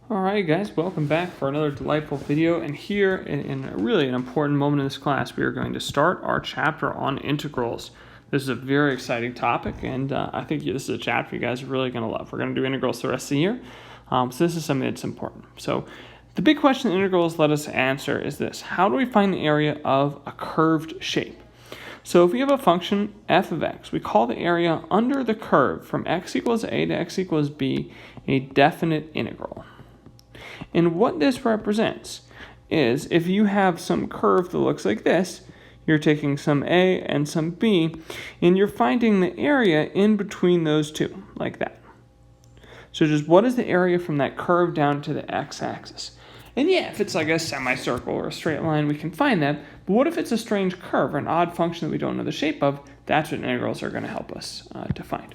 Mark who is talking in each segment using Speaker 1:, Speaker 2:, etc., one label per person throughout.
Speaker 1: Alright guys, welcome back for another delightful video, and here in really an important moment in this class we are going to start our chapter on integrals. This is a very exciting topic, and I think this is a chapter you guys are really going to love. We're going to do integrals the rest of the year, so this is something that's important. So the big question integrals let us answer is this: how do we find the area of a curved shape? So if we have a function f of x, we call the area under the curve from x equals a to x equals b a definite integral. And what this represents is if you have some curve that looks like this, you're taking some a and some b, and you're finding the area in between those two, like that. So just what is the area from that curve down to the x-axis? And yeah, if it's like a semicircle or a straight line, we can find that. But what if it's a strange curve or an odd function that we don't know the shape of? That's what integrals are going to help us to find.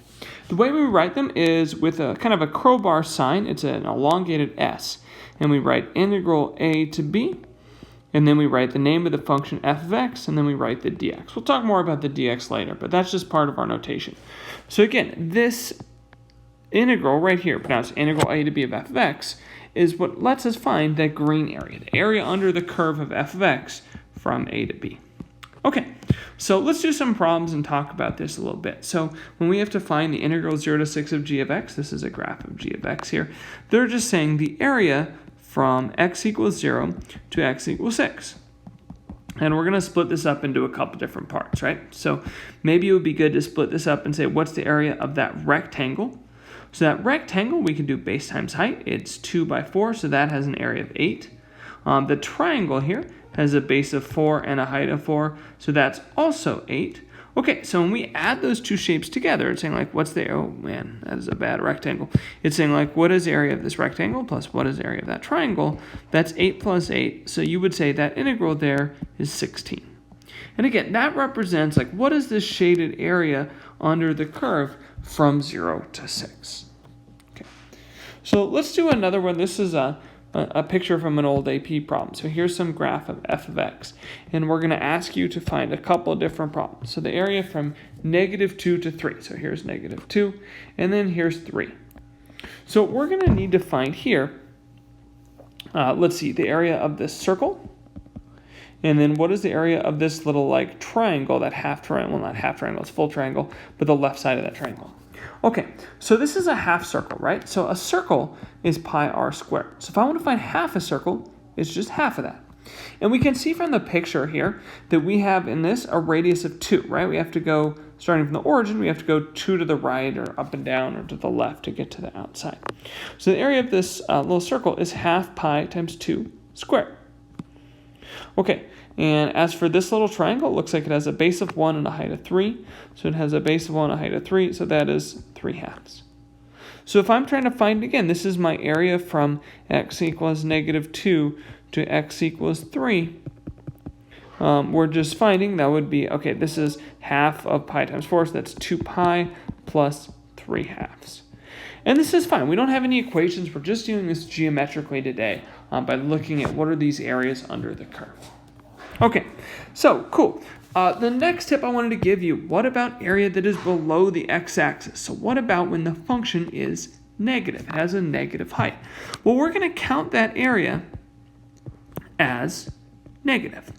Speaker 1: The way we write them is with a kind of a crowbar sign. It's an elongated S. And we write integral a to b, and then we write the name of the function f of x, and then we write the dx. We'll talk more about the dx later, but that's just part of our notation. So again, this integral right here, pronounced integral a to b of f of x, is what lets us find that green area, the area under the curve of f of x from a to b. Okay, so let's do some problems and talk about this a little bit. So when we have to find the integral 0 to 6 of g of x, this is a graph of g of x here, they're just saying the area from x equals 0 to x equals 6. And we're going to split this up into a couple different parts, right? So maybe it would be good to split this up and say, what's the area of that rectangle? So that rectangle, we can do base times height. It's 2 by 4, so that has an area of 8. The triangle here has a base of 4 and a height of 4, so that's also 8. Okay, so when we add those two shapes together, it's saying like, what's the, oh man, that is a bad rectangle. It's saying like, what is the area of this rectangle plus what is the area of that triangle? That's 8 plus 8, so you would say that integral there is 16. And again, that represents like, what is this shaded area under the curve from 0 to 6? Okay, so let's do another one. This is a picture from an old AP problem. So here's some graph of f of x, and we're going to ask you to find a couple of different problems. So the area from -2 to 3. So here's -2, and then here's 3. So what we're going to need to find here, let's see, the area of this circle, and then what is the area of this little like triangle, that half triangle, well not half triangle, it's full triangle, but the left side of that triangle. Okay, so this is a half circle, right? So a circle is pi r squared. So if I want to find half a circle, it's just half of that. And we can see from the picture here that we have in this a radius of 2, right? We have to go, starting from the origin, we have to go 2 to the right or up and down or to the left to get to the outside. So the area of this little circle is half pi times 2 squared. Okay, and as for this little triangle, it looks like it has a base of 1 and a height of 3. So it has a base of 1 and a height of 3, so that is 3/2. So if I'm trying to find, again, this is my area from x equals -2 to x equals 3. We're just finding that would be, okay, this is half of pi times 4, so that's 2 pi plus 3/2. And this is fine. We don't have any equations. We're just doing this geometrically today by looking at what are these areas under the curve. Okay, so cool. The next tip I wanted to give you, what about area that is below the x-axis? So what about when the function is negative? It has a negative height. Well, we're going to count that area as negative.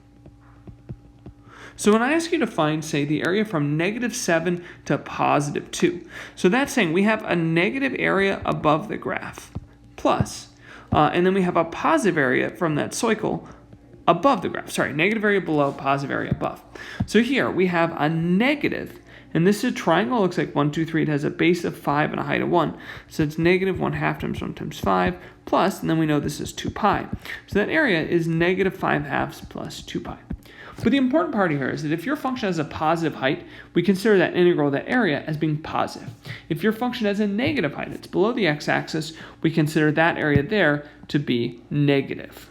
Speaker 1: So when I ask you to find, say, the area from -7 to +2, so that's saying we have a negative area above the graph, plus, and then we have a positive area from that circle above the graph. Sorry, negative area below, positive area above. So here we have a negative, and this is a triangle. It looks like 1, 2, 3. It has a base of 5 and a height of 1. So it's -1/2 times 1 times 5 plus, and then we know this is 2 pi. So that area is -5/2 plus 2 pi. But the important part here is that if your function has a positive height, we consider that integral, that area, as being positive. If your function has a negative height, it's below the x-axis, we consider that area there to be negative.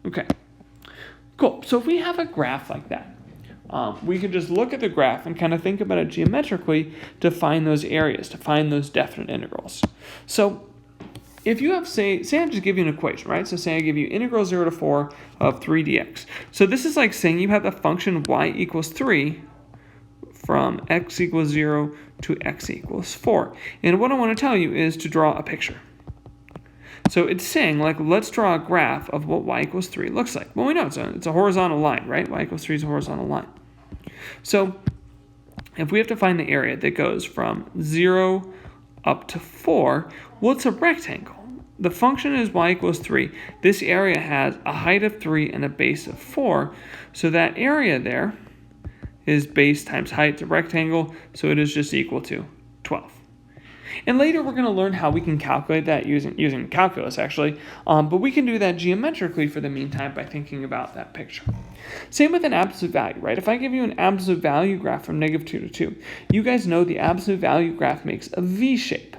Speaker 1: Okay, cool. So if we have a graph like that, we can just look at the graph and kind of think about it geometrically to find those areas, to find those definite integrals. So if you have, say I just give you an equation, right? So say I give you integral 0 to 4 of 3 dx. So this is like saying you have the function y equals 3 from x equals 0 to x equals 4. And what I want to tell you is to draw a picture. So it's saying, like, let's draw a graph of what y equals 3 looks like. Well, we know it's a horizontal line, right? Y equals 3 is a horizontal line. So if we have to find the area that goes from 0 up to 4, well, it's a rectangle. The function is y equals 3. This area has a height of 3 and a base of 4. So that area there is base times height, a rectangle, so it is just equal to 12. And later we're going to learn how we can calculate that using calculus, actually. But we can do that geometrically for the meantime by thinking about that picture. Same with an absolute value, right? If I give you an absolute value graph from -2 to 2, you guys know the absolute value graph makes a V shape.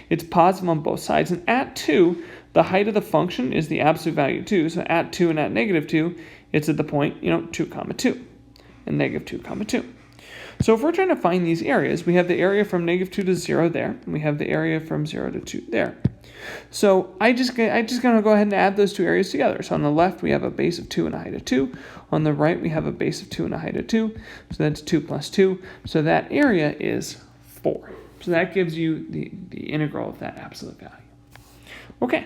Speaker 1: It's positive on both sides. And at 2, the height of the function is the absolute value 2. So at 2 and at -2, it's at the point, 2, 2, and -2, 2. So if we're trying to find these areas, we have the area from -2 to 0 there, and we have the area from 0 to 2 there. So I just going to go ahead and add those two areas together. So on the left, we have a base of 2 and a height of 2. On the right, we have a base of 2 and a height of 2. So that's 2 plus 2. So that area is 4. So that gives you the integral of that absolute value. Okay.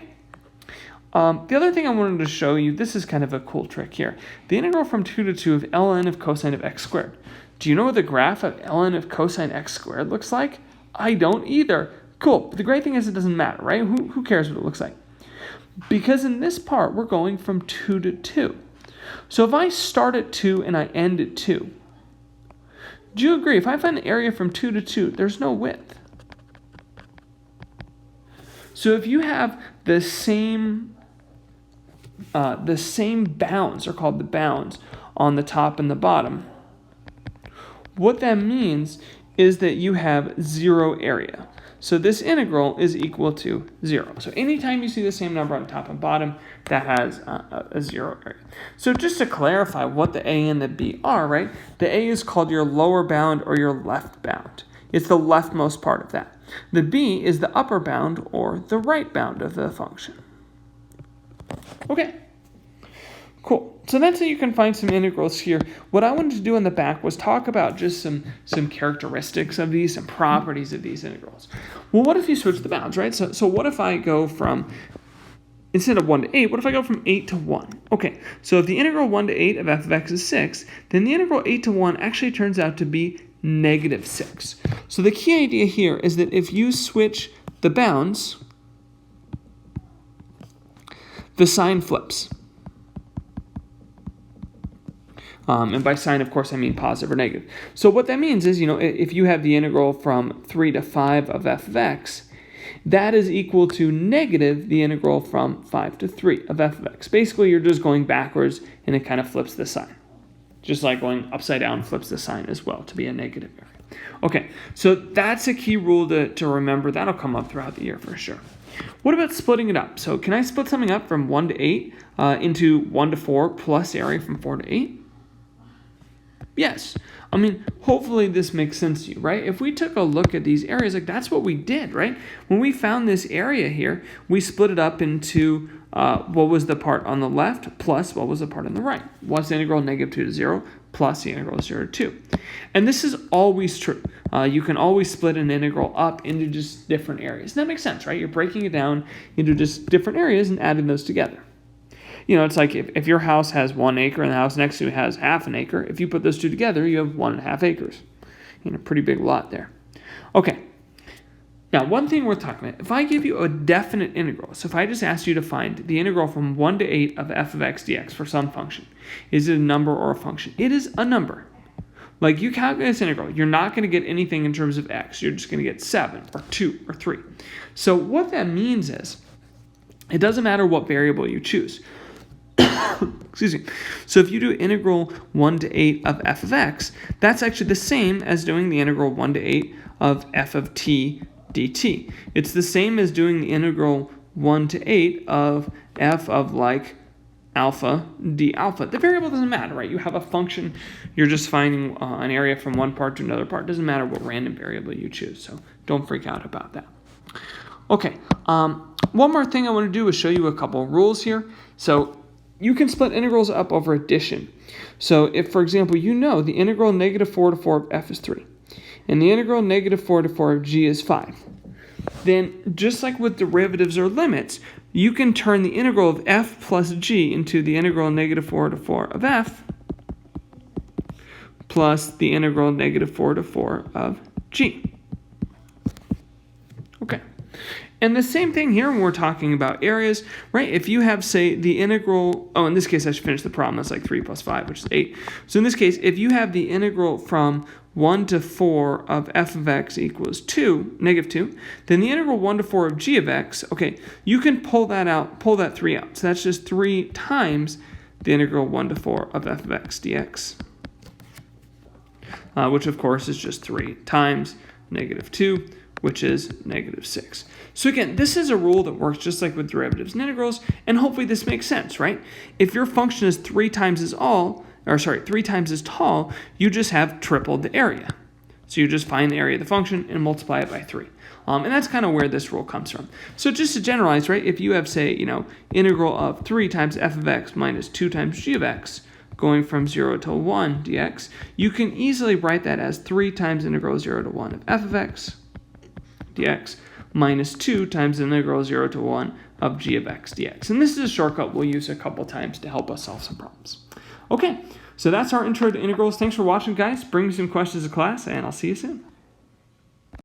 Speaker 1: The other thing I wanted to show you, this is kind of a cool trick here. The integral from 2 to 2 of ln of cosine of x squared. Do you know what the graph of ln of cosine x squared looks like? I don't either. Cool. But the great thing is it doesn't matter, right? Who cares what it looks like? Because in this part, we're going from 2 to 2. So if I start at 2 and I end at 2, do you agree? If I find the area from 2 to 2, there's no width. So if you have the same bounds, are called the bounds, on the top and the bottom, what that means is that you have 0 area. So this integral is equal to 0. So anytime you see the same number on top and bottom, that has a 0 area. So just to clarify what the a and the b are, right? The a is called your lower bound or your left bound. It's the leftmost part of that. The b is the upper bound or the right bound of the function. Okay. Cool. So that's how you can find some integrals here. What I wanted to do in the back was talk about just some characteristics of these, some properties of these integrals. Well, what if you switch the bounds, right? So what if I go from, instead of 1 to 8, what if I go from 8 to 1? Okay, so if the integral 1 to 8 of f of x is 6, then the integral 8 to 1 actually turns out to be -6. So the key idea here is that if you switch the bounds, the sign flips. And by sign, of course, I mean positive or negative. So what that means is, if you have the integral from 3 to 5 of f of x, that is equal to negative the integral from 5 to 3 of f of x. Basically, you're just going backwards, and it kind of flips the sign. Just like going upside down flips the sign as well to be a negative area. Okay, so that's a key rule to remember. That'll come up throughout the year for sure. What about splitting it up? So can I split something up from 1 to 8 into 1 to 4 plus area from 4 to 8? Yes. I mean, hopefully this makes sense to you, right? If we took a look at these areas, like that's what we did, right? When we found this area here, we split it up into what was the part on the left plus what was the part on the right. What's the integral -2 to 0 plus the integral 0 to 2. And this is always true. You can always split an integral up into just different areas. And that makes sense, right? You're breaking it down into just different areas and adding those together. It's like if your house has 1 acre and the house next to it has half an acre, if you put those two together, you have 1.5 acres. Pretty big lot there. Okay. Now, one thing worth talking about, if I give you a definite integral, so if I just asked you to find the integral from 1 to 8 of f of x dx for some function, is it a number or a function? It is a number. Like you calculate this integral, you're not going to get anything in terms of x. You're just going to get 7 or 2 or 3. So what that means is it doesn't matter what variable you choose. Excuse me. So if you do integral 1 to 8 of f of x, that's actually the same as doing the integral 1 to 8 of f of t dt. It's the same as doing the integral 1 to 8 of f of like alpha d alpha. The variable doesn't matter, right? You have a function. You're just finding an area from one part to another part. It doesn't matter what random variable you choose. So don't freak out about that. Okay. One more thing I want to do is show you a couple of rules here. So you can split integrals up over addition. So if, for example, the integral -4 to 4 of f is 3, and the integral -4 to 4 of g is 5. then just like with derivatives or limits, you can turn the integral of f plus g into the integral negative 4 to 4 of f plus the integral negative 4 to 4 of g. Okay. And the same thing here when we're talking about areas, right? If you have, say, the integral, oh, in this case, I should finish the problem. That's like 3 plus 5, which is 8. So in this case, if you have the integral from 1 to 4 of f of x equals 2, negative 2, then the integral 1 to 4 of g of x, okay, you can pull that 3 out. So that's just 3 times the integral 1 to 4 of f of x dx, which of course is just 3 times negative 2, which is negative 6. So again, this is a rule that works just like with derivatives and integrals, and hopefully this makes sense, right? If your function is 3 times as tall, you just have tripled the area. So you just find the area of the function and multiply it by 3. And that's kind of where this rule comes from. So just to generalize, right, if you have, say, integral of 3 times f of x minus 2 times g of x, going from 0 to 1 dx, you can easily write that as 3 times integral 0 to 1 of f of x dx minus 2 times integral 0 to 1 of g of x dx. And this is a shortcut we'll use a couple times to help us solve some problems. Okay, so that's our intro to integrals. Thanks for watching, guys. Bring me some questions to class, and I'll see you soon.